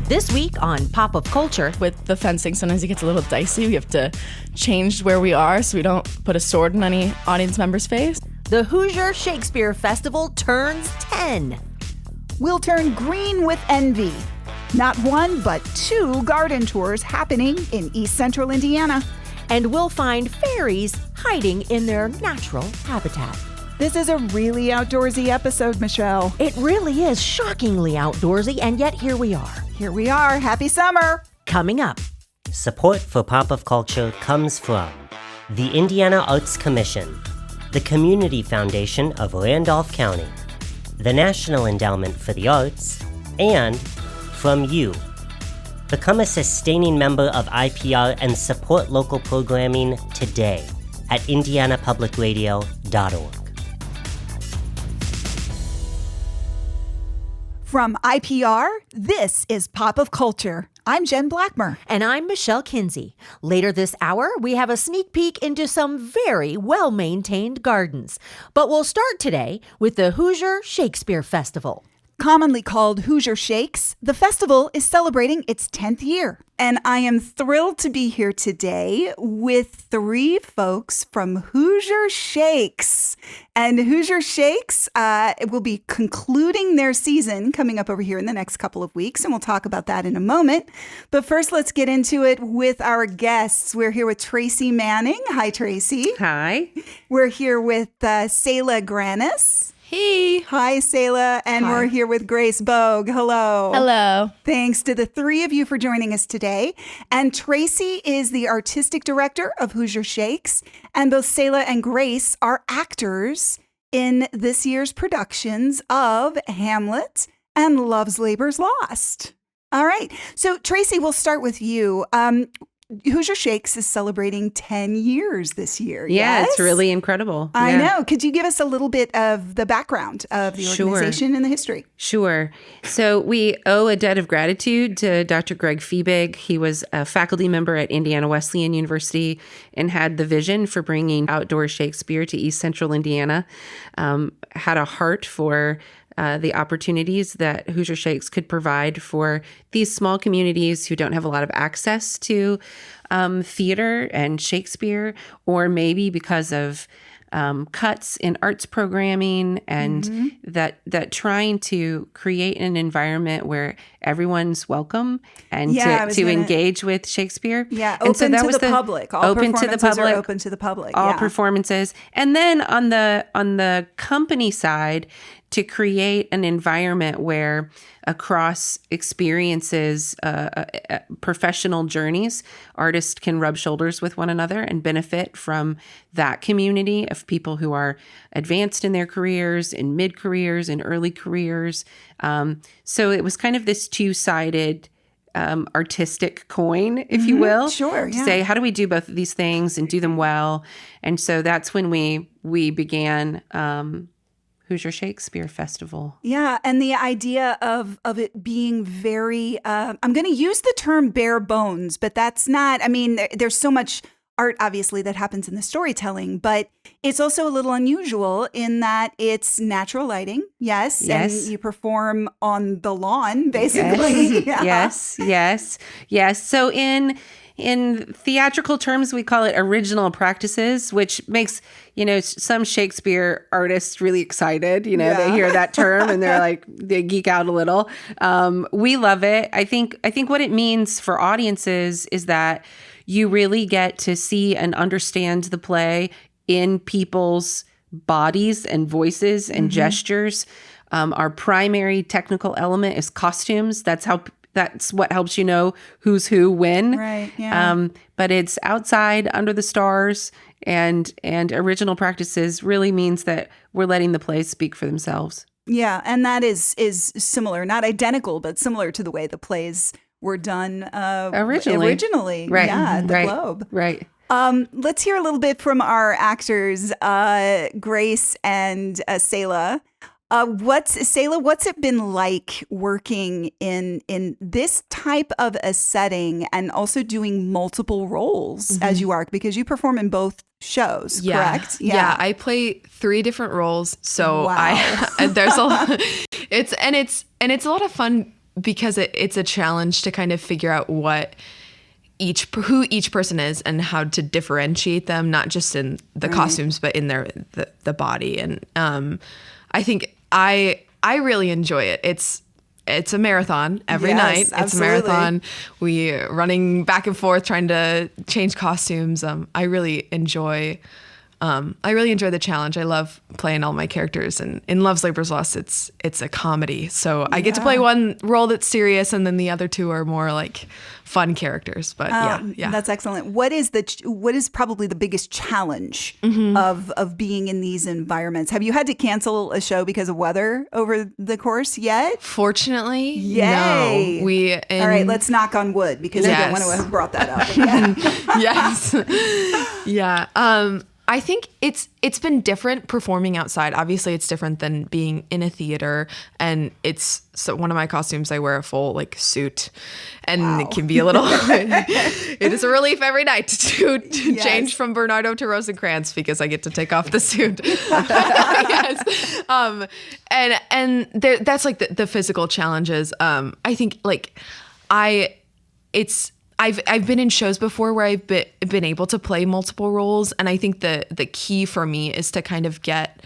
This week on Pop of Culture. With the fencing, sometimes it gets a little dicey. We have to change where we are so we don't put a sword in any audience member's face. The Hoosier Shakespeare Festival turns 10. We'll turn green with envy. Not one, but 2 garden tours happening in East Central Indiana. And we'll find fairies hiding in their natural habitat. This is a really outdoorsy episode, Michelle. It really is shockingly outdoorsy, and yet here we are. Here we are. Happy summer. Coming up. Support for Pop of Culture comes from the Indiana Arts Commission, the Community Foundation of Randolph County, the National Endowment for the Arts, and from you. Become a sustaining member of IPR and support local programming today at indianapublicradio.org. From IPR, this is Pop of Culture. I'm Jen Blackmer. And I'm Michelle Kinsey. Later this hour, we have a sneak peek into some very well-maintained gardens. But we'll start today with the Hoosier Shakespeare Festival. Commonly called Hoosier Shakes, the festival is celebrating its 10th year. And I am thrilled to be here today with 3 folks from Hoosier Shakes. And Hoosier Shakes will be concluding their season coming up over here in the next couple of weeks, and we'll talk about that in a moment. But first, let's get into it with our guests. We're here with Tracy Manning. Hi, Tracy. Hi. We're here with Selah Grannis. Hey. Hi, Selah. And Hi. We're here with Grace Bogue. Hello. Hello. Thanks to the 3 of you for joining us today. And Tracy is the artistic director of Hoosier Shakes. And both Selah and Grace are actors in this year's productions of Hamlet and Love's Labour's Lost. All right. So, Tracy, we'll start with you. Hoosier Shakes is celebrating 10 years this year. Yeah, yes? It's really incredible. I Yeah. know. Could you give us a little bit of the background of the organization and the history? Sure. So we owe a debt of gratitude to Dr. Greg Fiebig. He was a faculty member at Indiana Wesleyan University and had the vision for bringing outdoor Shakespeare to East Central Indiana, had a heart for the opportunities that Hoosier Shakes could provide for these small communities who don't have a lot of access to theater and Shakespeare, or maybe because of cuts in arts programming, and that trying to create an environment where everyone's welcome and to engage with Shakespeare. Yeah, and open to the public. All performances are open to the public. All performances. And then on the company side, to create an environment where across experiences, professional journeys, artists can rub shoulders with one another and benefit from that community of people who are advanced in their careers, in mid-careers, in early careers. So it was kind of this two-sided artistic coin, if you will. Sure, to say, how do we do both of these things and do them well? And so that's when we began Hoosier Shakespeare Festival. Yeah, and the idea of it being very, I'm going to use the term bare bones, but that's not, I mean, there's so much art, obviously, that happens in the storytelling, but it's also a little unusual in that it's natural lighting, yes. And you perform on the lawn, basically. Yes. Yes. So in theatrical terms, we call it original practices, which makes, some Shakespeare artists really excited. They hear that term and they're like, they geek out a little. We love it. I think what it means for audiences is that you really get to see and understand the play in people's bodies and voices and gestures. Our primary technical element is costumes. That's what helps you know who's who when. Right. Yeah. But it's outside under the stars, and original practices really means that we're letting the plays speak for themselves. Yeah, and that is similar, not identical, but similar to the way the plays were done originally. Right. Yeah, at the right. Globe. Right. Let's hear a little bit from our actors, Grace and Selah. Selah, what's it been like working in this type of a setting and also doing multiple roles as you are, because you perform in both shows, correct? Yeah, I play 3 different roles, so wow. there's a lot. It's a lot of fun because it's a challenge to kind of figure out who each person is and how to differentiate them, not just in the costumes, but in the body. And I think I really enjoy it. It's a marathon every night. It's absolutely. a marathon. We running back and forth trying to change costumes. I really enjoy the challenge. I love playing all my characters, and in Love's Labor's Lost, it's a comedy. So I get to play one role that's serious, and then the other two are more like fun characters. But yeah, that's excellent. What is probably the biggest challenge of being in these environments? Have you had to cancel a show because of weather over the course yet? Fortunately, Yay. no. All right, let's knock on wood because I don't want to have brought that up. Yes. Yeah. I think it's been different performing outside. Obviously, it's different than being in a theater. And so one of my costumes, I wear a full like suit, and it can be a little. It is a relief every night to change from Bernardo to Rosencrantz because I get to take off the suit. Yes. And that's like the physical challenges. I think like I've been in shows before where I've been able to play multiple roles, and I think the key for me is to kind of get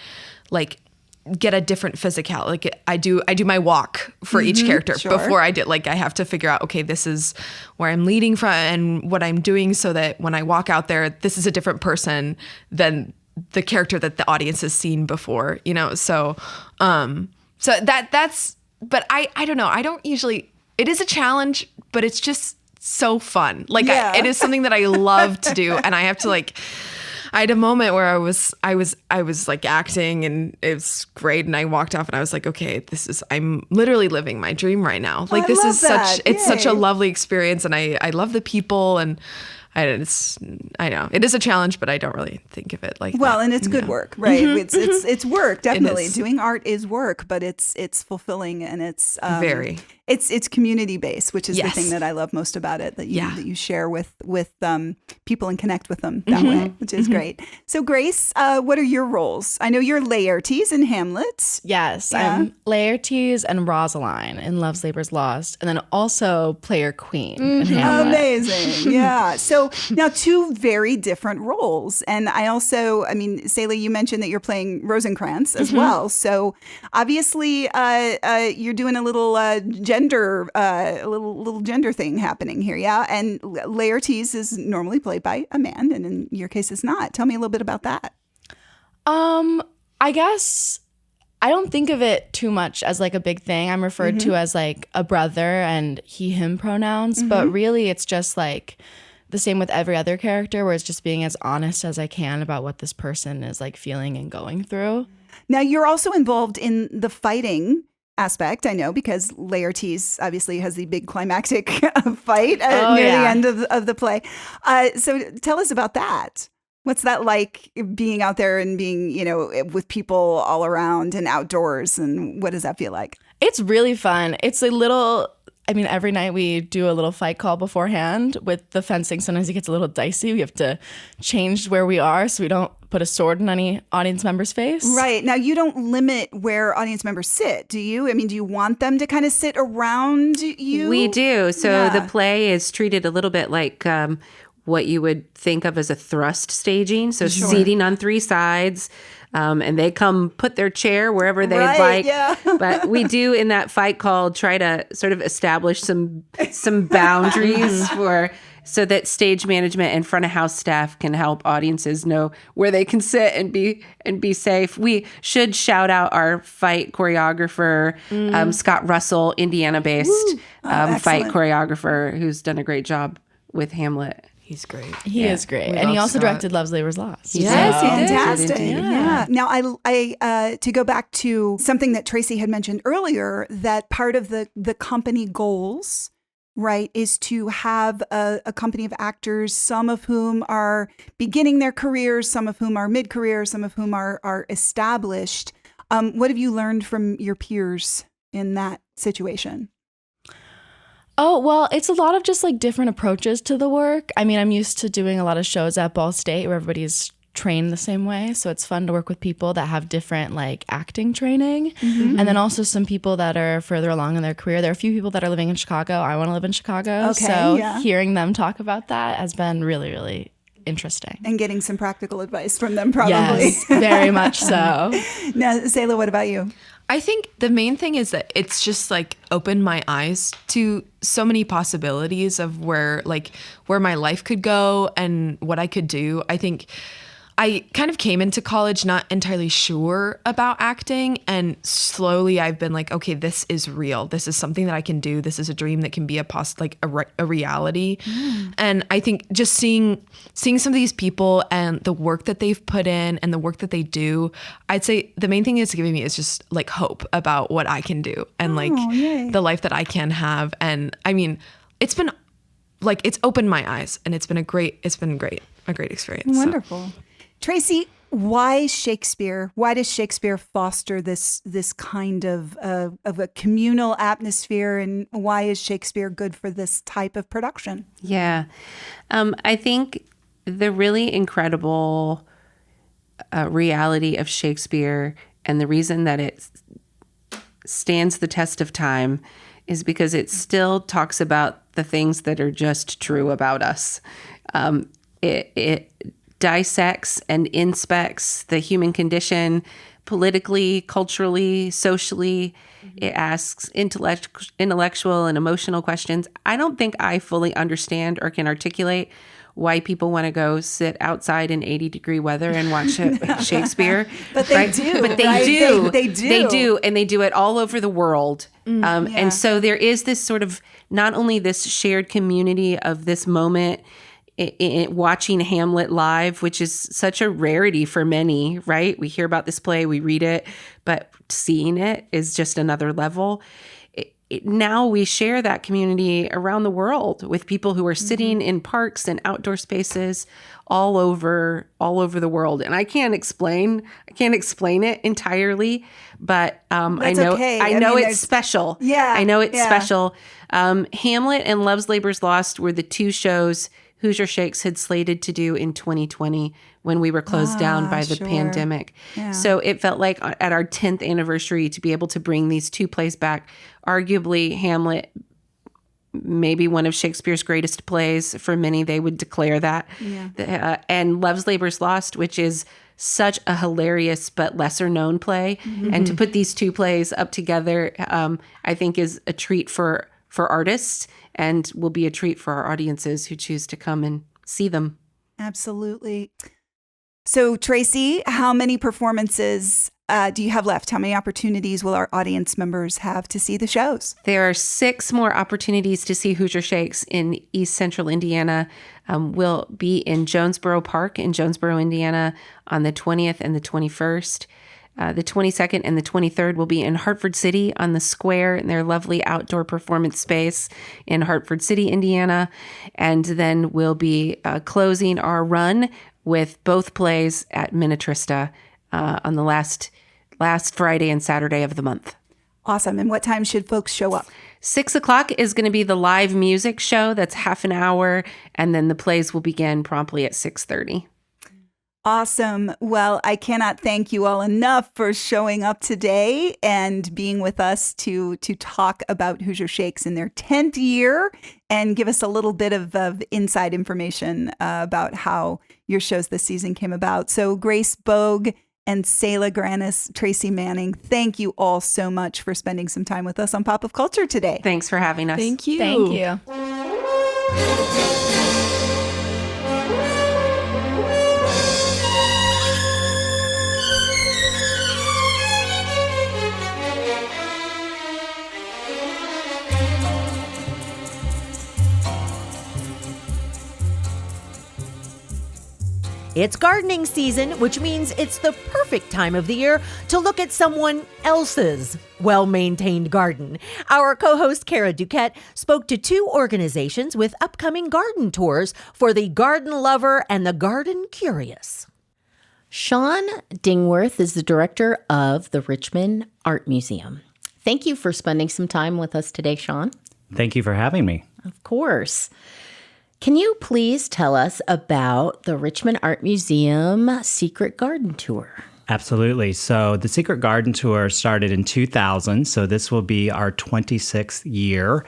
a different physicality. Like I do my walk for each character before I did. Like I have to figure out, okay, this is where I'm leading from and what I'm doing, so that when I walk out there, this is a different person than the character that the audience has seen before. So that's. But I don't know. I don't usually. It is a challenge, but it's just so fun. Like it is something that I love to do, and I have to I had a moment where I was like acting, and it was great, and I walked off and I was like, okay, I'm literally living my dream right now. Like this is such a lovely experience, and I love the people, and I know it is a challenge, but I don't really think of it like that. And it's good work, right? It's work, definitely. Doing art is work, but it's fulfilling, and it's very. It's community based, which is the thing that I love most about it. That you share with people and connect with them that way, which is great. So Grace, what are your roles? I know you're Laertes in Hamlet. Yes, I'm Laertes and Rosaline in Love's Labor's Lost, and then also player Queen in Hamlet. Amazing, yeah. So now two very different roles, and Selah, you mentioned that you're playing Rosencrantz as well. So obviously, you're doing a little little gender thing happening here, yeah. And Laertes is normally played by a man, and in your case, it's not. Tell me a little bit about that. I guess I don't think of it too much as like a big thing. I'm referred to as like a brother and he/him pronouns, but really it's just like the same with every other character, where it's just being as honest as I can about what this person is like feeling and going through. Now, you're also involved in the fighting aspect, I know, because Laertes obviously has the big climactic fight near the end of the play. So tell us about that. What's that like, being out there and being, with people all around and outdoors, and what does that feel like? It's really fun. It's every night we do a little fight call beforehand with the fencing. Sometimes it gets a little dicey. We have to change where we are so we don't put a sword in any audience member's face. Right. Now, you don't limit where audience members sit, do you? Do you want them to kind of sit around you? We do. So the play is treated a little bit like what you would think of as a thrust staging. So seating on three sides. And they come put their chair wherever they'd like. Yeah. But we do, in that fight call, try to sort of establish some boundaries so that stage management and front of house staff can help audiences know where they can sit and be safe. We should shout out our fight choreographer, Scott Russell, Indiana-based fight choreographer, who's done a great job with Hamlet. He's great. He is great. And he also directed Love's Labor's Lost. Yes, fantastic. Yeah. Now, I to go back to something that Tracy had mentioned earlier, that part of the company goals, right, is to have a company of actors, some of whom are beginning their careers, some of whom are mid-career, some of whom are established. What have you learned from your peers in that situation? Oh, well, it's a lot of just like different approaches to the work. I'm used to doing a lot of shows at Ball State where everybody's trained the same way. So it's fun to work with people that have different like acting training. And then also some people that are further along in their career. There are a few people that are living in Chicago. I want to live in Chicago. Okay, so yeah. hearing them talk about that has been really, really interesting. And getting some practical advice from them, probably. Yes, very much so. Now, Selah, what about you? I think the main thing is that it's just like opened my eyes to so many possibilities of where my life could go and what I could do. I think I kind of came into college not entirely sure about acting, and slowly I've been like, okay, this is real. This is something that I can do. This is a dream that can be a reality. And I think just seeing some of these people and the work that they've put in and the work that they do, I'd say the main thing it's giving me is just like hope about what I can do and the life that I can have. And I mean, it's been like, it's opened my eyes, and it's been great experience. Wonderful. So. Tracy, why Shakespeare? Why does Shakespeare foster this kind of a communal atmosphere, and why is Shakespeare good for this type of production? Yeah. I think the really incredible reality of Shakespeare, and the reason that it stands the test of time, is because it still talks about the things that are just true about us. It dissects and inspects the human condition politically, culturally, socially. It asks intellectual and emotional questions. I don't think I fully understand or can articulate why people want to go sit outside in 80-degree weather and watch Shakespeare. But they do. But they right? do. They do. They do. And they do it all over the world. And so there is this sort of, not only this shared community of this moment, watching Hamlet live, which is such a rarity for many, right? We hear about this play, we read it, but seeing it is just another level. Now we share that community around the world with people who are sitting in parks and outdoor spaces all over the world. And I can't explain it entirely, but I know it's special. Yeah, I know it's special. Hamlet and Love's Labour's Lost were the two shows Hoosier Shakes had slated to do in 2020 when we were closed down by the pandemic. Yeah. So it felt like at our 10th anniversary to be able to bring these two plays back, arguably Hamlet, maybe one of Shakespeare's greatest plays. For many, they would declare that. Yeah. And Love's Labour's Lost, which is such a hilarious but lesser known play. And to put these two plays up together, I think is a treat for artists, and will be a treat for our audiences who choose to come and see them. Absolutely. So, Tracy, how many performances do you have left? How many opportunities will our audience members have to see the shows? There are 6 more opportunities to see Hoosier Shakes in East Central Indiana. We'll be in Jonesboro Park in Jonesboro, Indiana on the 20th and the 21st. The 22nd and the 23rd will be in Hartford City on the Square in their lovely outdoor performance space in Hartford City, Indiana. And then we'll be closing our run with both plays at Minnetrista on the last Friday and Saturday of the month. Awesome. And what time should folks show up? 6 o'clock is going to be the live music show. That's half an hour. And then the plays will begin promptly at 6:30. Awesome. Well, I cannot thank you all enough for showing up today and being with us to talk about Hoosier Shakes in their 10th year and give us a little bit of inside information about how your shows this season came about. So Grace Bogue and Selah, Grannis, Tracy Manning, thank you all so much for spending some time with us on Pop of Culture today. Thanks for having us. Thank you. Thank you. It's gardening season, which means it's the perfect time of the year to look at someone else's well-maintained garden. Our co-host Kara Duquette spoke to 2 organizations with upcoming garden tours for the garden lover and the garden curious. Shaun Dingwerth is the director of the Richmond Art Museum. Thank you for spending some time with us today, Shaun. Thank you for having me. Of course. Can you please tell us about the Richmond Art Museum Secret Garden Tour? Absolutely. So the Secret Garden Tour started in 2000. So this will be our 26th year,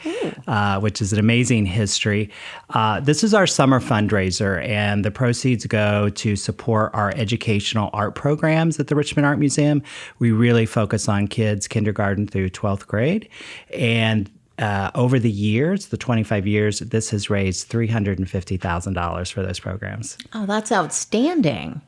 which is an amazing history. This is our summer fundraiser, and the proceeds go to support our educational art programs at the Richmond Art Museum. We really focus on kids kindergarten through 12th grade. And over the years, the 25 years, this has raised $350,000 for those programs. Oh, that's outstanding.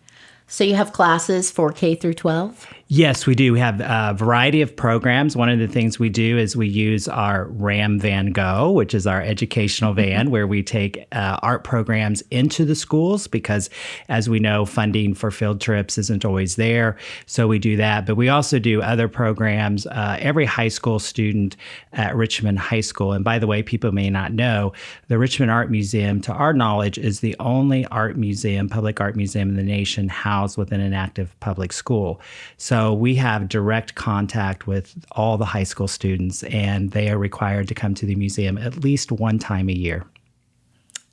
So you have classes for K through 12? Yes, we do. We have a variety of programs. One of the things we do is we use our Ram Van Go, which is our educational van, where we take art programs into the schools because, as we know, funding for field trips isn't always there. So we do that. But we also do other programs. Every high school student at Richmond High School, and by the way, people may not know, the Richmond Art Museum, to our knowledge, is the only art museum, public art museum in the nation housed within an active public school. So we have direct contact with all the high school students, and they are required to come to the museum at least one time a year.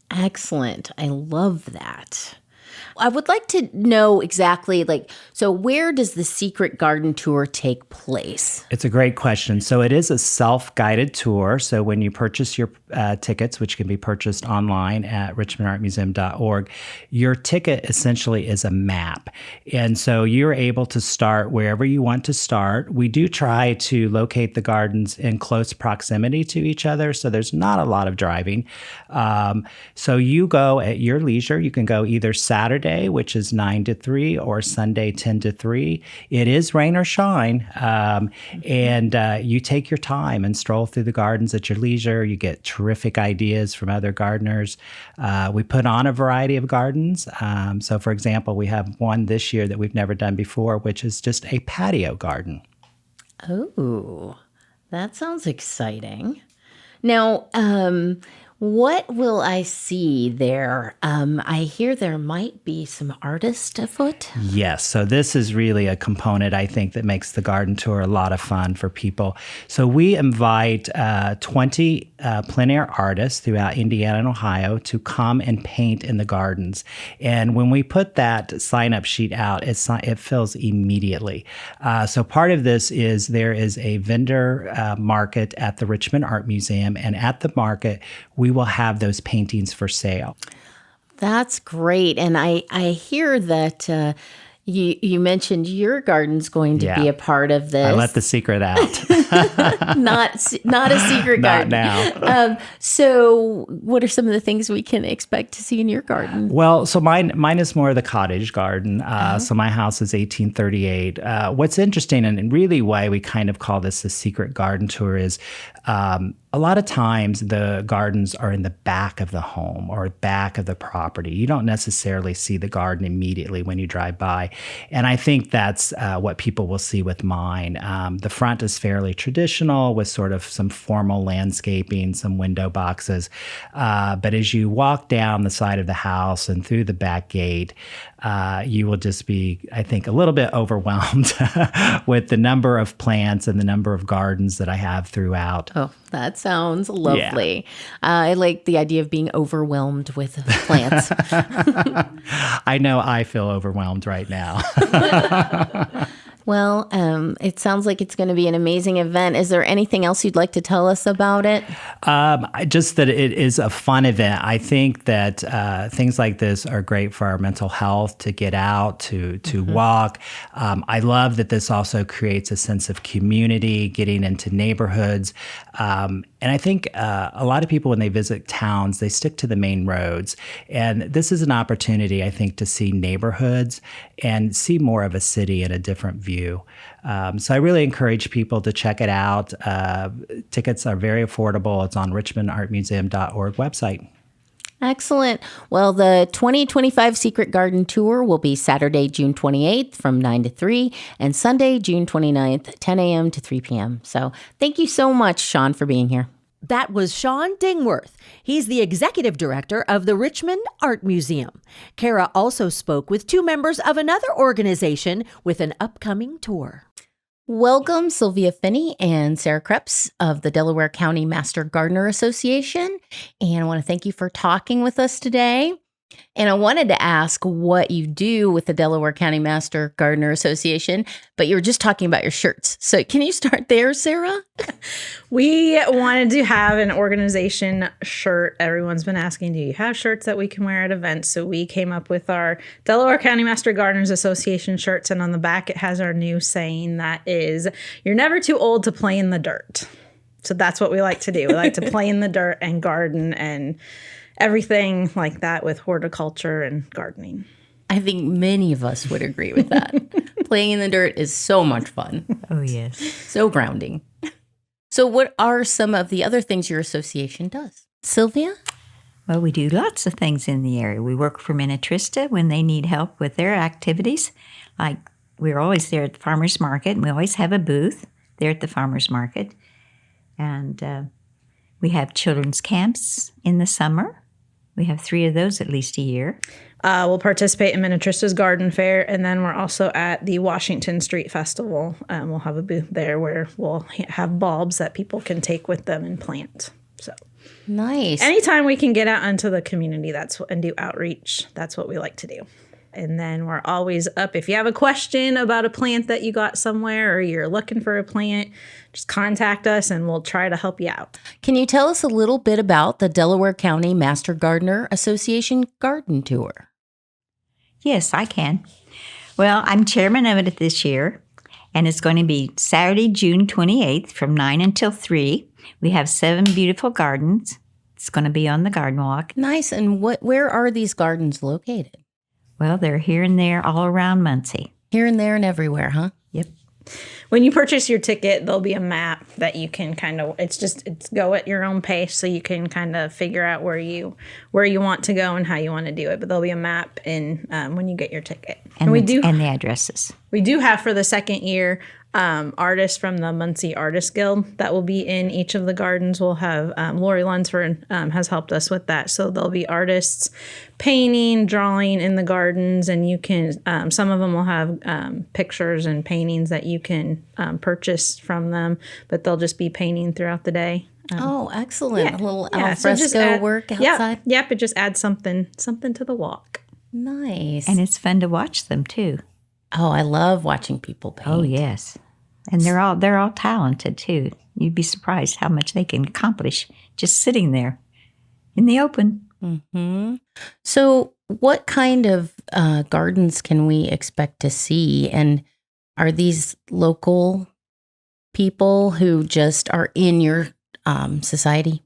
Excellent. I love that. I would like to know exactly, so where does the Secret Garden Tour take place? It's a great question. So it is a self-guided tour. So when you purchase your tickets, which can be purchased online at richmondartmuseum.org, your ticket essentially is a map. And so you're able to start wherever you want to start. We do try to locate the gardens in close proximity to each other, so there's not a lot of driving. So you go at your leisure. You can go either Saturday, which is 9 to 3, or Sunday, 10 to 3. It is rain or shine. And you take your time and stroll through the gardens at your leisure. You get terrific ideas from other gardeners. We put on a variety of gardens. So, for example, we have one this year that we've never done before, which is just a patio garden. Oh, that sounds exciting. Now, what will I see there? I hear there might be some artists afoot. Yes. So this is really a component, I think, that makes the garden tour a lot of fun for people. So we invite 20 plein air artists throughout Indiana and Ohio to come and paint in the gardens. And when we put that sign-up sheet out, it fills immediately. So part of this is there is a vendor market at the Richmond Art Museum, and at the market, we will have those paintings for sale. That's great. And I hear that you mentioned your garden's going to be a part of this. I let the secret out. not a secret garden. Not now. So what are some of the things we can expect to see in your garden? Well, so mine is more of the cottage garden. So my house is 1838. What's interesting, and really why we kind of call this a secret garden tour, is a lot of times the gardens are in the back of the home or back of the property. You don't necessarily see the garden immediately when you drive by. And I think that's what people will see with mine. The front is fairly traditional with sort of some formal landscaping, some window boxes. But as you walk down the side of the house and through the back gate, you will just be, I think, a little bit overwhelmed with the number of plants and the number of gardens that I have throughout. Oh, that sounds lovely. Yeah. I like the idea of being overwhelmed with plants. I know I feel overwhelmed right now. Well, it sounds like it's going to be an amazing event. Is there anything else you'd like to tell us about it? Just that it is a fun event. I think that things like this are great for our mental health, to get out, to walk. I love that this also creates a sense of community, getting into neighborhoods. And I think a lot of people, when they visit towns, they stick to the main roads. And this is an opportunity, I think, to see neighborhoods and see more of a city in a different view. So I really encourage people to check it out. Tickets are very affordable. It's on richmondartmuseum.org website. Excellent. Well, the 2025 Secret Garden Tour will be Saturday, June 28th from 9 to 3 and Sunday, June 29th, 10 a.m. to 3 p.m. So thank you so much, Shaun, for being here. That was Shaun Dingwerth. He's the executive director of the Richmond Art Museum. Kara also spoke with two members of another organization with an upcoming tour. Welcome, Sylvia Finney and Sarah Kreps of the Delaware County Master Gardener Association. And I want to thank you for talking with us today. And I wanted to ask what you do with the Delaware County Master Gardener Association, but you were just talking about your shirts. So can you start there, Sarah? We wanted to have an organization shirt. Everyone's been asking, do you have shirts that we can wear at events? So we came up with our Delaware County Master Gardeners Association shirts. And on the back, it has our new saying that is, you're never too old to play in the dirt. So that's what we like to do. We like to play in the dirt and garden and everything like that with horticulture and gardening. I think many of us would agree with that. Playing in the dirt is so much fun. Oh, yes. So grounding. So what are some of the other things your association does? Sylvia? Well, we do lots of things in the area. We work for Minnetrista when they need help with their activities. Like, we're always there at the farmer's market, and we always have a booth there at the farmer's market. And we have children's camps in the summer. We have 3 of those at least a year. We'll participate in Minnetrista's Garden Fair, and then we're also at the Washington Street Festival. We'll have a booth there where we'll have bulbs that people can take with them and plant. So nice. Anytime we can get out into the community and do outreach, that's what we like to do. And then we're always up. If you have a question about a plant that you got somewhere or you're looking for a plant, just contact us and we'll try to help you out. Can you tell us a little bit about the Delaware County Master Gardener Association Garden Tour? Yes, I can. Well, I'm chairman of it this year, and it's going to be Saturday, June 28th from 9 until 3. We have 7 beautiful gardens. It's going to be on the garden walk. Nice. And where are these gardens located? Well, they're here and there all around Muncie. Here and there and everywhere, huh? Yep. When you purchase your ticket, there'll be a map that you can it's go at your own pace, so you can kind of figure out where you want to go and how you want to do it. But there'll be a map when you get your ticket. And the addresses. We do have for the second year artists from the Muncie Artist Guild that will be in each of the gardens. We'll have Lori Lunsford has helped us with that. So there'll be artists painting, drawing in the gardens, and you can, some of them will have pictures and paintings that you can purchase from them, but they'll just be painting throughout the day. Excellent. Yeah, a little yeah. alfresco work outside. Yep, it just adds something to the walk. Nice. And it's fun to watch them too. Oh, I love watching people paint. Oh, yes. And they're all talented too. You'd be surprised how much they can accomplish just sitting there in the open. Mm-hmm. So what kind of gardens can we expect to see? And are these local people who just are in your society?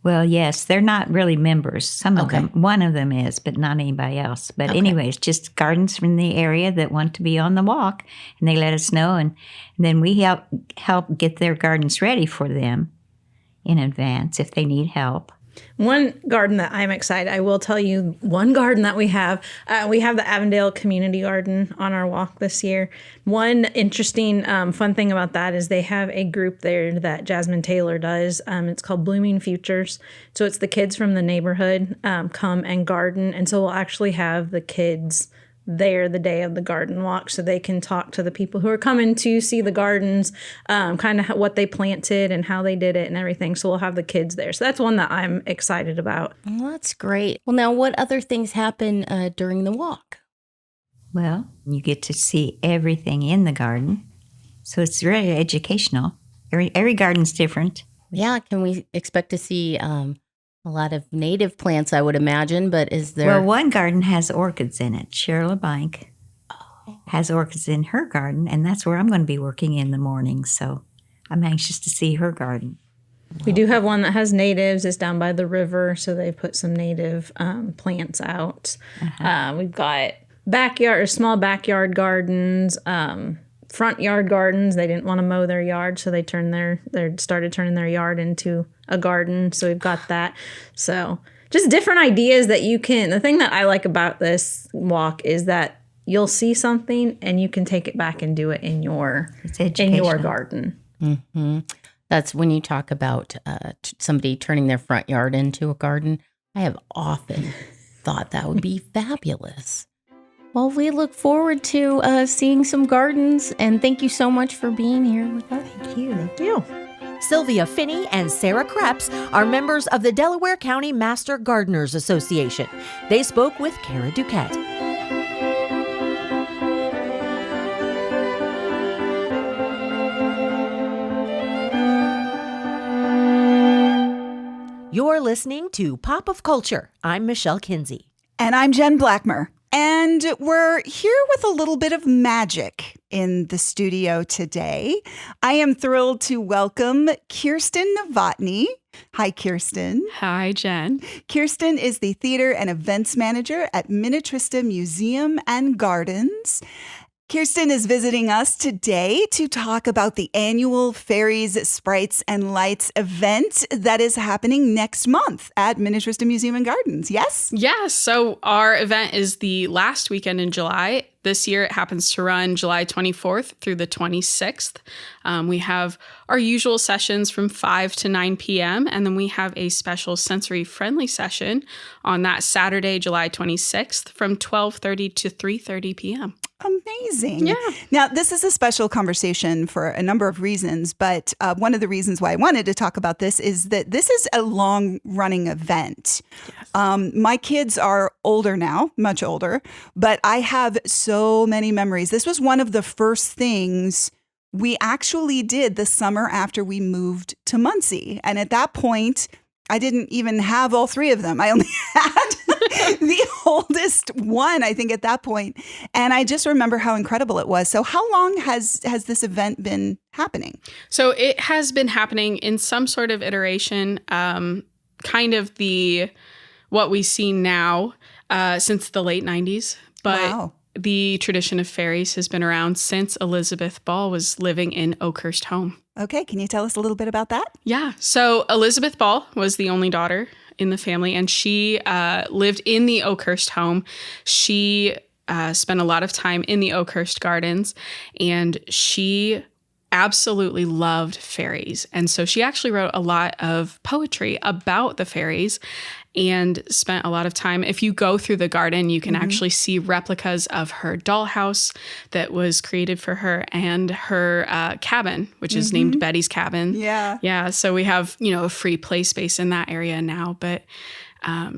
Well, yes, they're not really members. Some of Okay. them, one of them is, but not anybody else. But Okay. anyways, just gardens from the area that want to be on the walk, and they let us know, and then we help get their gardens ready for them in advance if they need help. One garden that I'm excited, I will tell you one garden that we have the Avondale Community Garden on our walk this year. One interesting, fun thing about that is they have a group there that Jasmine Taylor does. It's called Blooming Futures. So it's the kids from the neighborhood come and garden. And so we'll actually have the kids there the day of the garden walk so they can talk to the people who are coming to see the gardens, kind of what they planted and how they did it and everything. So we'll have the kids there. So that's one that I'm excited about. Well, that's great. Well, now what other things happen during the walk? Well, you get to see everything in the garden, so it's really educational. Every garden's different. Yeah, can we expect to see a lot of native plants, I would imagine, but is there... Well, one garden has orchids in it. Cheryl LeBanc has orchids in her garden, and that's where I'm going to be working in the morning, so I'm anxious to see her garden. We do have one that has natives. It's down by the river, so they put some native plants out. We've got small backyard gardens, front yard gardens. They didn't want to mow their yard, so they started turning their yard into a garden. So we've got that. So just different ideas that you can. The thing that I like about this walk is that you'll see something and you can take it back and do it in your garden. Mm-hmm. That's when you talk about somebody turning their front yard into a garden. I have often thought that would be fabulous. Well, we look forward to seeing some gardens, and thank you so much for being here with us. Thank you. Thank you. Sylvia Finney and Sarah Kreps are members of the Delaware County Master Gardeners Association. They spoke with Kara Duquette. You're listening to Pop of Culture. I'm Michelle Kinsey. And I'm Jen Blackmer. And we're here with a little bit of magic in the studio today. I am thrilled to welcome Kirsten Novotny. Hi, Kirsten. Hi, Jen. Kirsten is the theater and events manager at Minnetrista Museum and Gardens. Kirsten is visiting us today to talk about the annual Faeries, Sprites, and Lights event that is happening next month at Minnetrista Museum and Gardens. Yes? Yeah, so our event is the last weekend in July. This year, it happens to run July 24th through the 26th. We have our usual sessions from 5 to 9 p.m., and then we have a special sensory-friendly session on that Saturday, July 26th from 12:30 to 3:30 p.m. Amazing. Yeah. Now, this is a special conversation for a number of reasons, but one of the reasons why I wanted to talk about this is that this is a long-running event. Yes. My kids are older now, much older, but I have so many memories. This was one of the first things we actually did the summer after we moved to Muncie. And at that point, I didn't even have all three of them. I only had the oldest one, I think, at that point. And I just remember how incredible it was. So how long has this event been happening? So it has been happening in some sort of iteration, kind of what we see now since the late 90s. But wow. The tradition of Faeries has been around since Elizabeth Ball was living in Oakhurst Home. Okay, can you tell us a little bit about that? Yeah, so Elizabeth Ball was the only daughter in the family, and she lived in the Oakhurst home. She spent a lot of time in the Oakhurst Gardens, and she absolutely loved fairies. And so she actually wrote a lot of poetry about the fairies and spent a lot of time. If you go through the garden, you can actually see replicas of her dollhouse that was created for her and her cabin, which is named Betty's Cabin. Yeah. Yeah. So we have, a free play space in that area now, but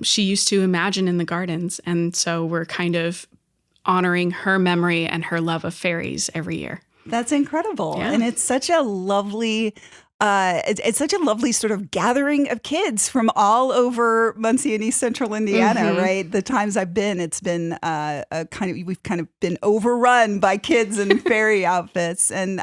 she used to imagine in the gardens. And so we're kind of honoring her memory and her love of fairies every year. That's incredible. Yeah. And it's such a lovely, it's such a lovely sort of gathering of kids from all over Muncie and East Central Indiana, right? The times I've been, it's been we've kind of been overrun by kids in fairy outfits. And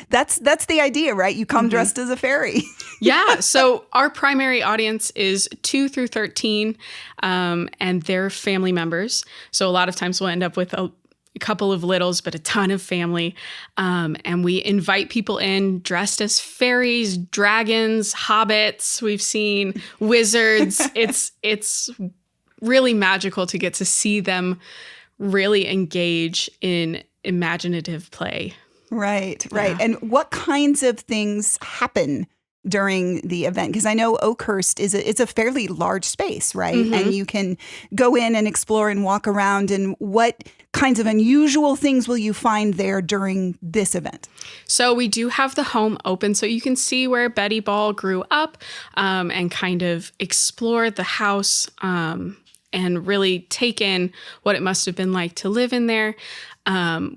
that's the idea, right? You come dressed as a fairy. Yeah. So our primary audience is 2 through 13 and their family members. So a lot of times we'll end up with a couple of littles, but a ton of family. And we invite people in dressed as fairies, dragons, hobbits. We've seen wizards. It's really magical to get to see them really engage in imaginative play. Right. And what kinds of things happen during the event? Because I know Oakhurst it's a fairly large space, right? And you can go in and explore and walk around. And what kinds of unusual things will you find there during this event? So we do have the home open so you can see where Betty Ball grew up and kind of explore the house and really take in what it must have been like to live in there.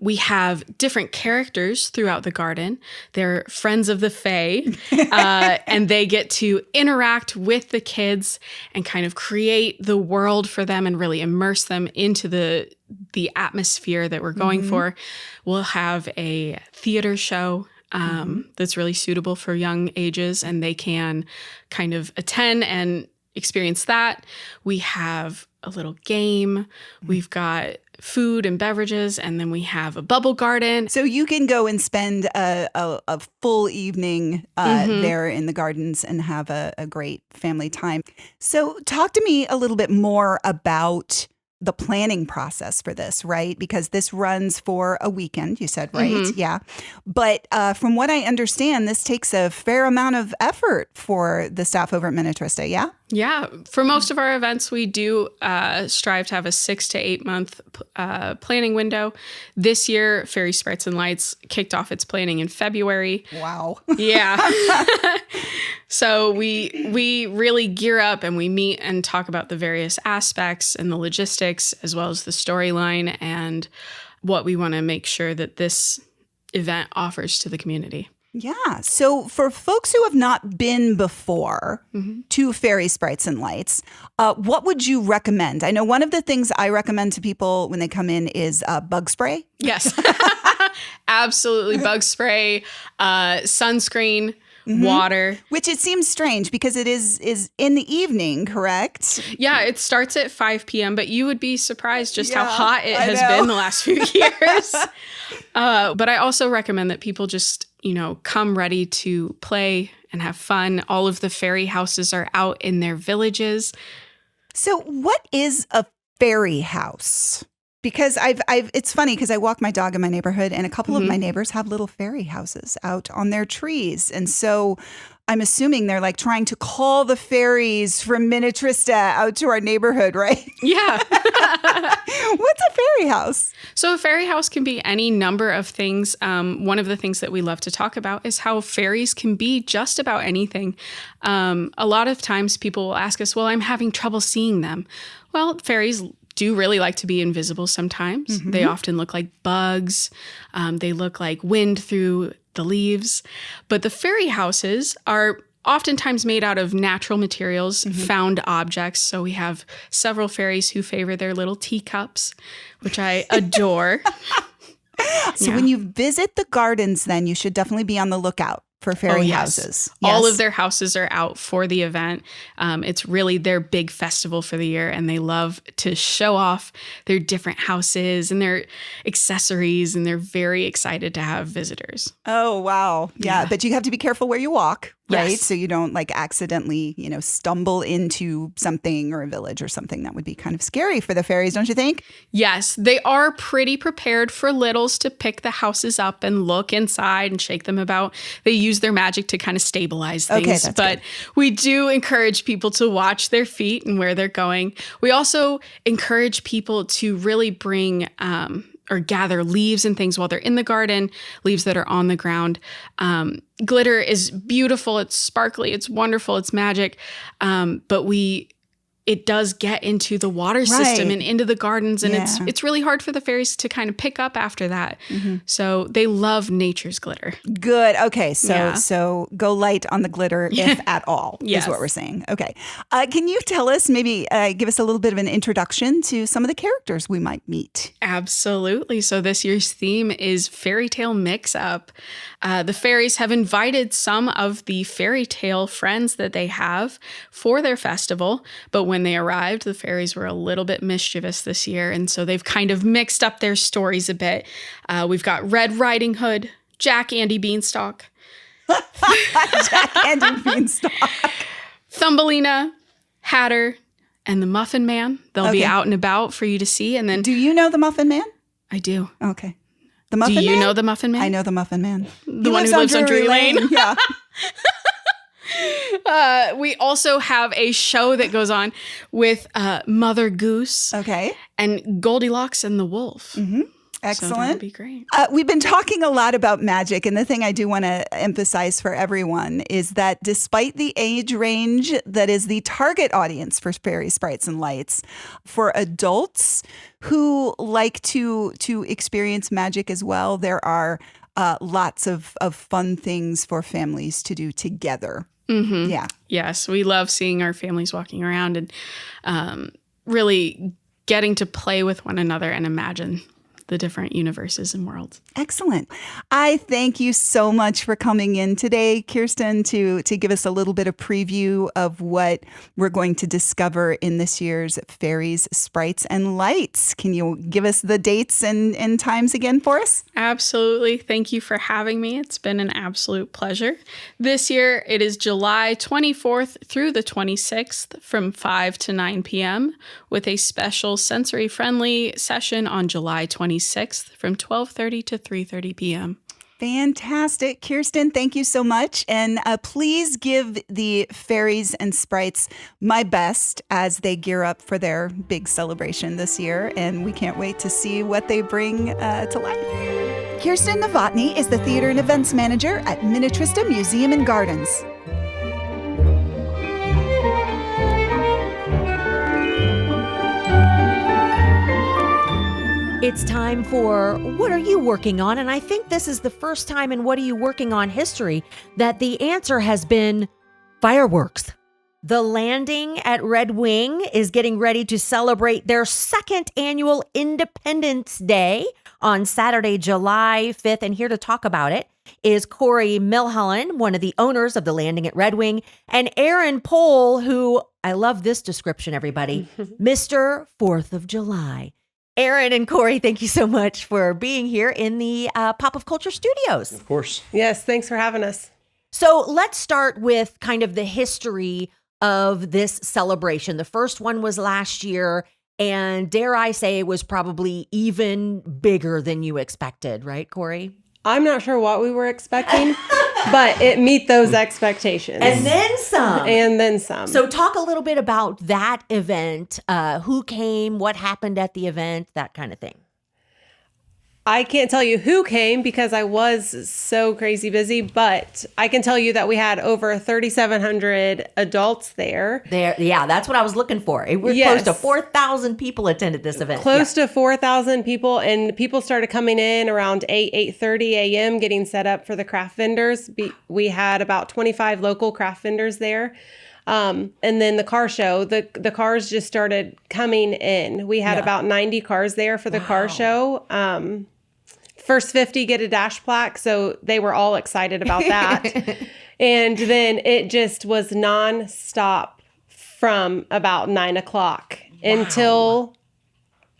We have different characters throughout the garden. They're friends of the Fae, and they get to interact with the kids and kind of create the world for them and really immerse them into the atmosphere that we're going for. We'll have a theater show that's really suitable for young ages, and they can kind of attend and experience that. We have a little game. We've got food and beverages, and then we have a bubble garden. So you can go and spend a full evening there in the gardens and have a great family time. So talk to me a little bit more about the planning process for this, right? Because this runs for a weekend, you said, right? Yeah. But from what I understand, this takes a fair amount of effort for the staff over at Minnetrista, yeah? Yeah. For most of our events, we do strive to have a 6 to 8 month planning window. This year, Faeries, Sprites, and Lights kicked off its planning in February. Wow. Yeah. So we really gear up and we meet and talk about the various aspects and the logistics, as well as the storyline and what we want to make sure that this event offers to the community. Yeah. So for folks who have not been before to Faeries, Sprites, and Lights, what would you recommend? I know one of the things I recommend to people when they come in is bug spray. Yes. Absolutely. Bug spray, sunscreen, water. Which it seems strange because it is in the evening, correct? Yeah, it starts at 5 p.m., but you would be surprised just how hot it has been the last few years. But I also recommend that people just, come ready to play and have fun. All of the fairy houses are out in their villages. So what is a fairy house? Because it's funny because I walk my dog in my neighborhood and a couple of my neighbors have little fairy houses out on their trees. And so I'm assuming they're like trying to call the fairies from Minnetrista out to our neighborhood, right? Yeah. What's a fairy house? So a fairy house can be any number of things. One of the things that we love to talk about is how fairies can be just about anything. A lot of times people will ask us, well, I'm having trouble seeing them. Well, fairies do really like to be invisible sometimes. They often look like bugs. They look like wind through the leaves. But the fairy houses are oftentimes made out of natural materials, found objects. So we have several fairies who favor their little teacups, which I adore. So when you visit the gardens, then you should definitely be on the lookout for fairy houses. All of their houses are out for the event. It's really their big festival for the year, and they love to show off their different houses and their accessories, and they're very excited to have visitors. Oh, wow. Yeah. But you have to be careful where you walk, right? Yes. So you don't like accidentally, stumble into something or a village or something. That would be kind of scary for the fairies, don't you think? Yes, they are pretty prepared for littles to pick the houses up and look inside and shake them about. They use their magic to kind of stabilize things. But we do encourage people to watch their feet and where they're going. We also encourage people to really bring or gather leaves and things while they're in the garden, leaves that are on the ground. Glitter is beautiful. It's sparkly. It's wonderful. It's magic. But it does get into the water system and into the gardens. And it's really hard for the fairies to kind of pick up after that. So they love nature's glitter. Good. Okay. So go light on the glitter if at all is what we're saying. Okay. Can you tell us, maybe give us a little bit of an introduction to some of the characters we might meet? Absolutely. So this year's theme is fairy tale mix-up. The fairies have invited some of the fairy tale friends that they have for their festival, but when they arrived, the fairies were a little bit mischievous this year, and so they've kind of mixed up their stories a bit. We've got Red Riding Hood, Jack Andy Beanstalk, Jack Andy Beanstalk, Thumbelina, Hatter, and the Muffin Man. They'll be out and about for you to see. And then, do you know the Muffin Man? I do. Okay. The Muffin Man? Do you know the Muffin Man? I know the Muffin Man. The one who lives on Drury Lane. Yeah. We also have a show that goes on with Mother Goose. Okay. And Goldilocks and the Wolf. Excellent. So that would be great. We've been talking a lot about magic, and the thing I do want to emphasize for everyone is that despite the age range that is the target audience for Fairies, Sprites, and Lights, for adults who like to experience magic as well, there are lots of fun things for families to do together. Yeah. Yes, we love seeing our families walking around and really getting to play with one another and imagine the different universes and worlds. Excellent. I thank you so much for coming in today, Kirsten, to give us a little bit of preview of what we're going to discover in this year's Faeries, Sprites, and Lights. Can you give us the dates and times again for us? Absolutely. Thank you for having me. It's been an absolute pleasure. This year, it is July 24th through the 26th from 5 to 9 p.m. with a special sensory-friendly session on July 26th from 12:30 to 3:30 p.m. Fantastic. Kirsten, thank you so much. And please give the Faeries and Sprites my best as they gear up for their big celebration this year. And we can't wait to see what they bring to life. Kirsten Novotny is the Theater and Events Manager at Minnetrista Museum Gardens. It's time for What Are You Working On? And I think this is the first time in What Are You Working On history that the answer has been fireworks. The Landing at Red Wing is getting ready to celebrate their second annual Independence Day on Saturday, July 5th. And here to talk about it is Corey Milholland, one of the owners of the Landing at Red Wing, and Aaron Pohl, who, I love this description, everybody, Mr. 4th of July. Aaron and Corey, thank you so much for being here in the Pop of Culture Studios. Of course. Yes, thanks for having us. So let's start with kind of the history of this celebration. The first one was last year, and dare I say it was probably even bigger than you expected, right, Corey? I'm not sure what we were expecting, but it meet those expectations. And then some. And then some. So talk a little bit about that event, who came, what happened at the event, that kind of thing. I can't tell you who came because I was so crazy busy, but I can tell you that we had over 3,700 adults there. Yeah, that's what I was looking for. It was close to 4,000 people attended this event. Close to 4,000 people, and people started coming in around 8:30 a.m. getting set up for the craft vendors. We had about 25 local craft vendors there. And then the car show, the cars just started coming in. We had about 90 cars there for the car show. First 50 get a dash plaque, so they were all excited about that. And then it just was nonstop from about 9 o'clock until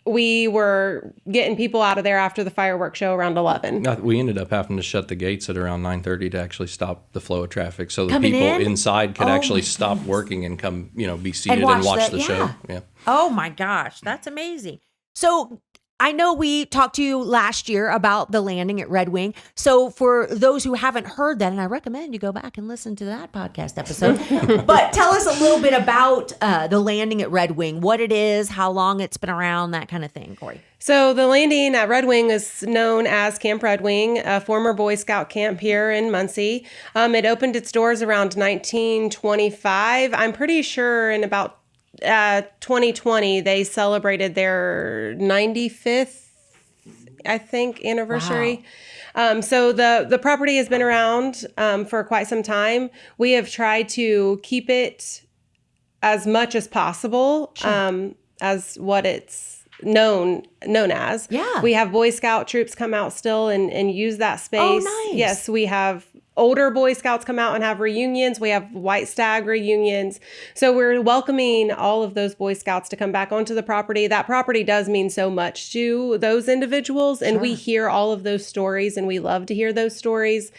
we were getting people out of there after the fireworks show around 11. We ended up having to shut the gates at around 9:30 to actually stop the flow of traffic, so the Coming people in? inside could actually stop working and come, be seated and watch the show. Yeah. Oh my gosh, that's amazing. So I know we talked to you last year about the Landing at Red Wing. So for those who haven't heard that, and I recommend you go back and listen to that podcast episode, but tell us a little bit about the Landing at Red Wing, what it is, how long it's been around, that kind of thing, Corey. So the Landing at Red Wing is known as Camp Red Wing, a former Boy Scout camp here in Muncie. It opened its doors around 1925. I'm pretty sure in about 2020 they celebrated their 95th, I think, anniversary. Wow. So the property has been around for quite some time. We have tried to keep it as much as possible, as what it's known as. Yeah. We have Boy Scout troops come out still and use that space. Oh, nice. Yes, we have older Boy Scouts come out and have reunions. We have White Stag reunions. So we're welcoming all of those Boy Scouts to come back onto the property. That property does mean so much to those individuals. And we hear all of those stories, and we love to hear those stories.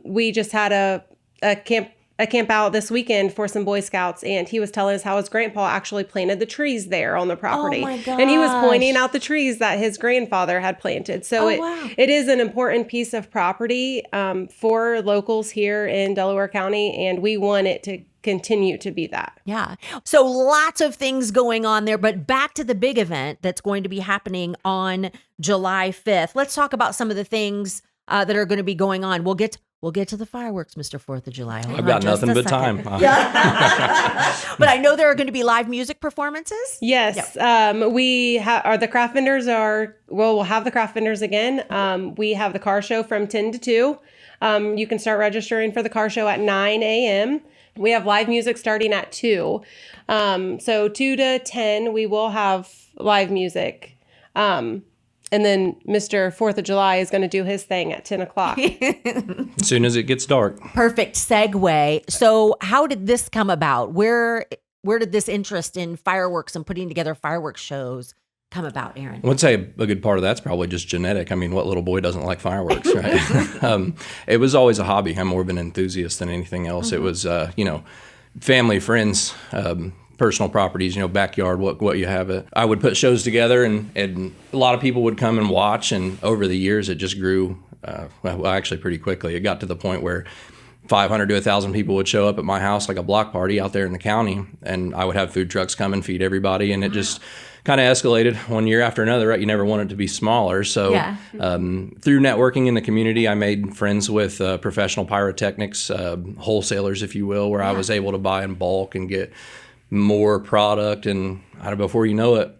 We just had a camp out this weekend for some Boy Scouts, and he was telling us how his grandpa actually planted the trees there on the property. Oh my gosh. And he was pointing out the trees that his grandfather had planted. So it is an important piece of property for locals here in Delaware County, and we want it to continue to be that. Yeah. So lots of things going on there, but back to the big event that's going to be happening on July 5th. Let's talk about some of the things that are going to be going on. We'll get to the fireworks, Mr. 4th of July. I've got nothing but time. But I know there are going to be live music performances. Yes. We have the craft vendors we'll have the craft vendors again. We have the car show from 10 to 2. You can start registering for the car show at 9 a.m. We have live music starting at 2. So 2 to 10, we will have live music. And then Mr. 4th of July is going to do his thing at 10 o'clock. As soon as it gets dark. Perfect segue. So how did this come about? Where did this interest in fireworks and putting together fireworks shows come about, Aaron? I would say a good part of that's probably just genetic. I mean, what little boy doesn't like fireworks, right? It was always a hobby. I'm more of an enthusiast than anything else. It was, family, friends, personal properties, backyard, what you have. I would put shows together and a lot of people would come and watch. And over the years, it just grew, actually pretty quickly. It got to the point where 500 to 1,000 people would show up at my house, like a block party out there in the county. And I would have food trucks come and feed everybody. And it just kind of escalated one year after another, right? You never want it to be smaller. So through networking in the community, I made friends with professional pyrotechnics, wholesalers, if you will, where I was able to buy in bulk and get more product. And before you know it,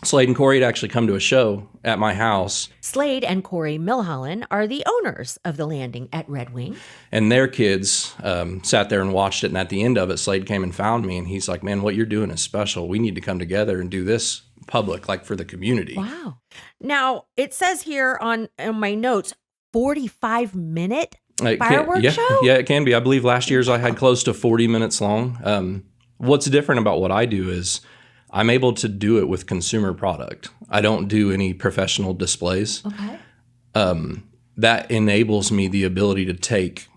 Slade and Corey had actually come to a show at my house. Slade and Corey Milholland are the owners of the Landing at Red Wing. And their kids sat there and watched it. And at the end of it, Slade came and found me. And he's like, man, what you're doing is special. We need to come together and do this public, like for the community. Wow. Now, it says here on my notes, 45-minute fireworks show? Yeah, it can be. I believe last year's I had close to 40 minutes long. What's different about what I do is I'm able to do it with consumer product. I don't do any professional displays. Okay. That enables me the ability to take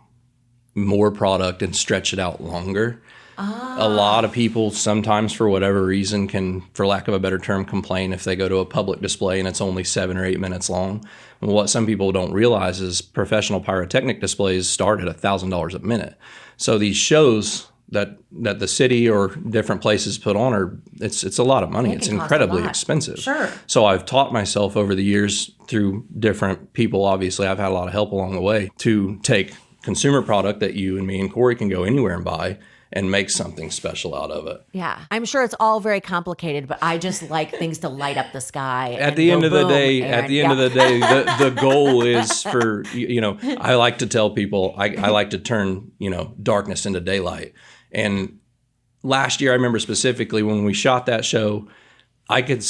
more product and stretch it out longer. A lot of people sometimes, for whatever reason, can, for lack of a better term, complain if they go to a public display and it's only 7 or 8 minutes long. And what some people don't realize is professional pyrotechnic displays start at $1,000 a minute. So these shows that the city or different places put on it's a lot of money. It's incredibly expensive. Sure. So I've taught myself over the years through different people. Obviously, I've had a lot of help along the way to take consumer product that you and me and Corey can go anywhere and buy and make something special out of it. Yeah. I'm sure it's all very complicated, but I just like things to light up the sky. At the end of the day, the goal is for, I like to tell people, I like to turn, darkness into daylight. And last year, I remember specifically when we shot that show, I could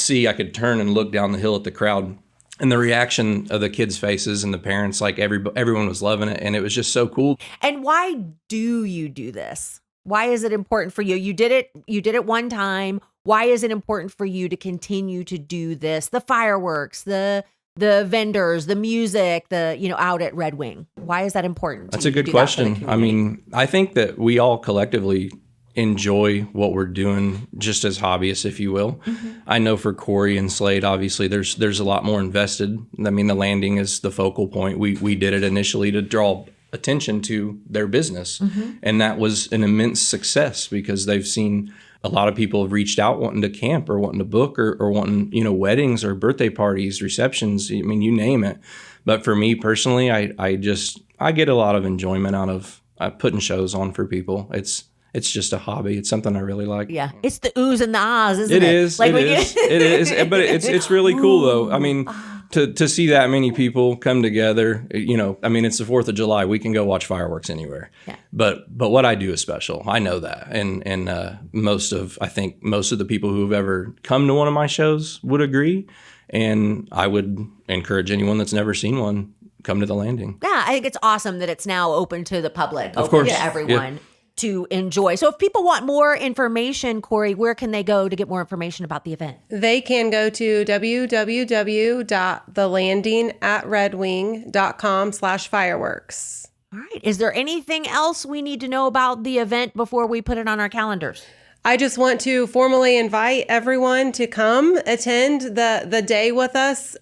turn and look down the hill at the crowd and the reaction of the kids' faces and the parents, like everyone was loving it. And it was just so cool. And why do you do this? Why is it important for you? You did it one time. Why is it important for you to continue to do this? The fireworks, the vendors, the music, out at Red Wing. Why is that important? That's a good question. I mean, I think that we all collectively enjoy what we're doing just as hobbyists, if you will. Mm-hmm. I know for Corey and Slade, obviously there's a lot more invested. I mean, the Landing is the focal point. We did it initially to draw attention to their business. Mm-hmm. And that was an immense success because they've seen a lot of people have reached out wanting to camp or wanting to book or wanting, weddings or birthday parties, receptions. I mean, you name it. But for me personally, I get a lot of enjoyment out of putting shows on for people. It's just a hobby. It's something I really like. Yeah. It's the oohs and the ahs, isn't it? It is. Like it is. But it's really cool though. I mean, to see that many people come together, it's the 4th of July. We can go watch fireworks anywhere. Yeah. But what I do is special. I know that. And most of the people who have ever come to one of my shows would agree. And I would encourage anyone that's never seen one, come to the Landing. Yeah, I think it's awesome that it's now open to the public, of course, to everyone to enjoy. So if people want more information, Corey, where can they go to get more information about the event? They can go to www.thelandingatredwing.com/fireworks. All right. Is there anything else we need to know about the event before we put it on our calendars? I just want to formally invite everyone to come attend the day with us.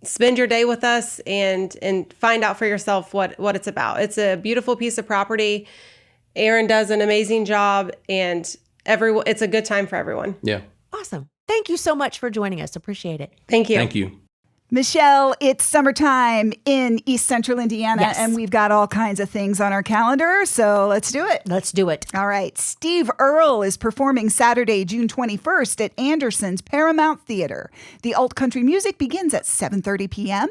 Spend your day with us and find out for yourself what it's about. It's a beautiful piece of property. Aaron does an amazing job, and it's a good time for everyone. Yeah. Awesome. Thank you so much for joining us. Appreciate it. Thank you. Thank you. Michelle, it's summertime in East Central Indiana, and we've got all kinds of things on our calendar, so let's do it. Let's do it. All right. Steve Earle is performing Saturday, June 21st at Anderson's Paramount Theater. The alt country music begins at 7:30 p.m.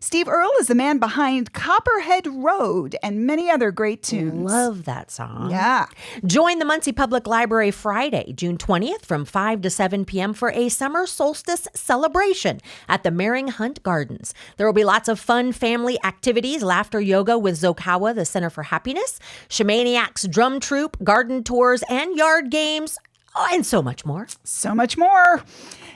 Steve Earle is the man behind Copperhead Road and many other great tunes. Love that song. Yeah. Join the Muncie Public Library Friday, June 20th from 5 to 7 p.m. for a summer solstice celebration at the Mering Hunt Gardens. There will be lots of fun family activities, laughter yoga with Zokawa, the Center for Happiness, Shamaniacs Drum Troupe, garden tours, and yard games, and so much more. So much more.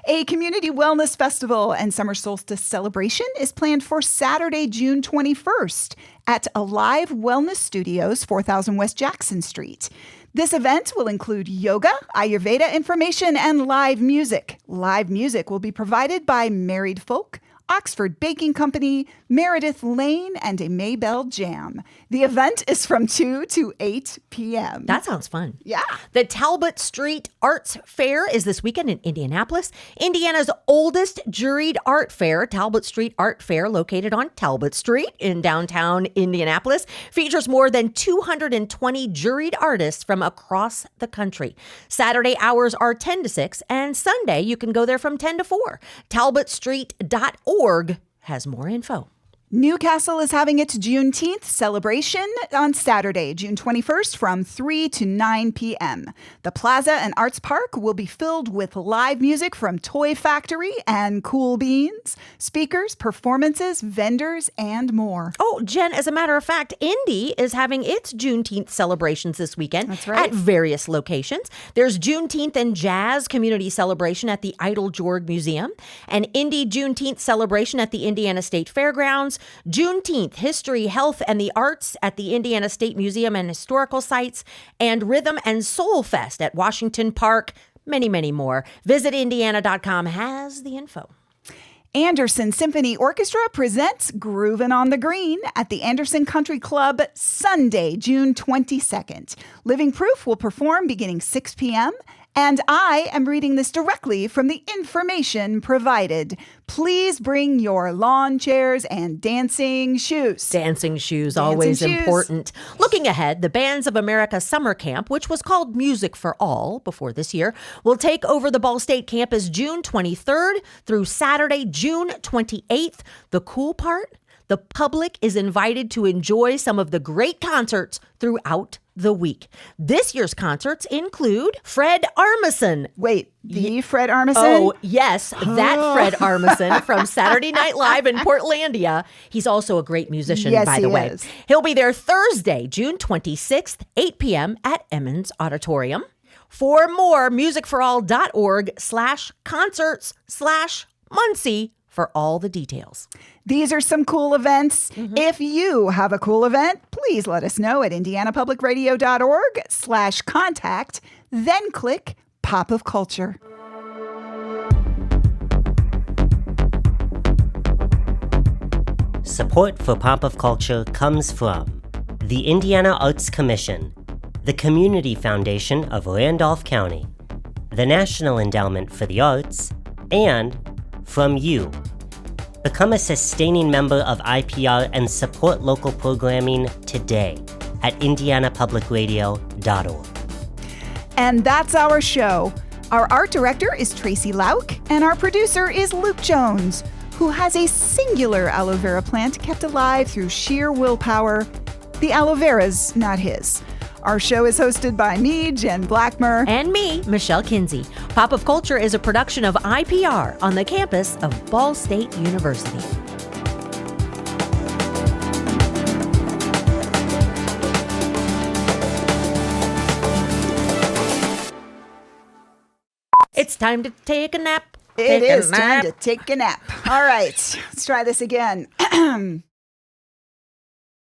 A community wellness festival and summer solstice celebration is planned for Saturday, June 21st at Alive Wellness Studios, 4000 West Jackson Street. This event will include yoga, Ayurveda information, and live music. Live music will be provided by Married Folk, Oxford Baking Company, Meredith Lane, and a Maybell Jam. The event is from 2 to 8 p.m. That sounds fun. Yeah. The Talbot Street Arts Fair is this weekend in Indianapolis. Indiana's oldest juried art fair, Talbot Street Art Fair, located on Talbot Street in downtown Indianapolis, features more than 220 juried artists from across the country. Saturday hours are 10 to 6, and Sunday you can go there from 10 to 4. TalbotStreet.org has more info. Newcastle is having its Juneteenth celebration on Saturday, June 21st from 3 to 9 p.m. The Plaza and Arts Park will be filled with live music from Toy Factory and Cool Beans, speakers, performances, vendors, and more. Oh, Jen, as a matter of fact, Indy is having its Juneteenth celebrations this weekend. That's right. At various locations. There's Juneteenth and Jazz Community Celebration at the Idle Jorg Museum, an Indy Juneteenth celebration at the Indiana State Fairgrounds, Juneteenth History, Health, and the Arts at the Indiana State Museum and Historical Sites, and Rhythm and Soul Fest at Washington Park, many, many more. Visit Indiana.com has the info. Anderson Symphony Orchestra presents Groovin' on the Green at the Anderson Country Club Sunday, June 22nd. Living Proof will perform beginning 6 p.m., and I am reading this directly from the information provided. Please bring your lawn chairs and dancing shoes. Dancing shoes, always important. Looking ahead, the Bands of America Summer Camp, which was called Music for All before this year, will take over the Ball State campus June 23rd through Saturday, June 28th. The cool part? The public is invited to enjoy some of the great concerts throughout the week. This year's concerts include Fred Armisen. Wait, the Fred Armisen? Oh, yes, that Fred Armisen from Saturday Night Live in Portlandia. He's also a great musician, by the way. Is. He'll be there Thursday, June 26th, 8 p.m. at Emmons Auditorium. For more, musicforall.org/concerts/Muncie for all the details. These are some cool events. If you have a cool event, please let us know at indianapublicradio.org/contact. Then click Pop of Culture. Support for Pop of Culture comes from the Indiana Arts Commission, the Community Foundation of Randolph County, the National Endowment for the Arts, and from you. Become a sustaining member of IPR and support local programming today at indianapublicradio.org. And that's our show. Our art director is Tracy Lauk, and our producer is Luke Jones, who has a singular aloe vera plant kept alive through sheer willpower. The aloe vera's not his. Our show is hosted by me, Jen Blackmer. And me, Michelle Kinsey. Pop of Culture is a production of IPR on the campus of Ball State University. It's time to take a nap. It is time to take a nap. All right, let's try this again.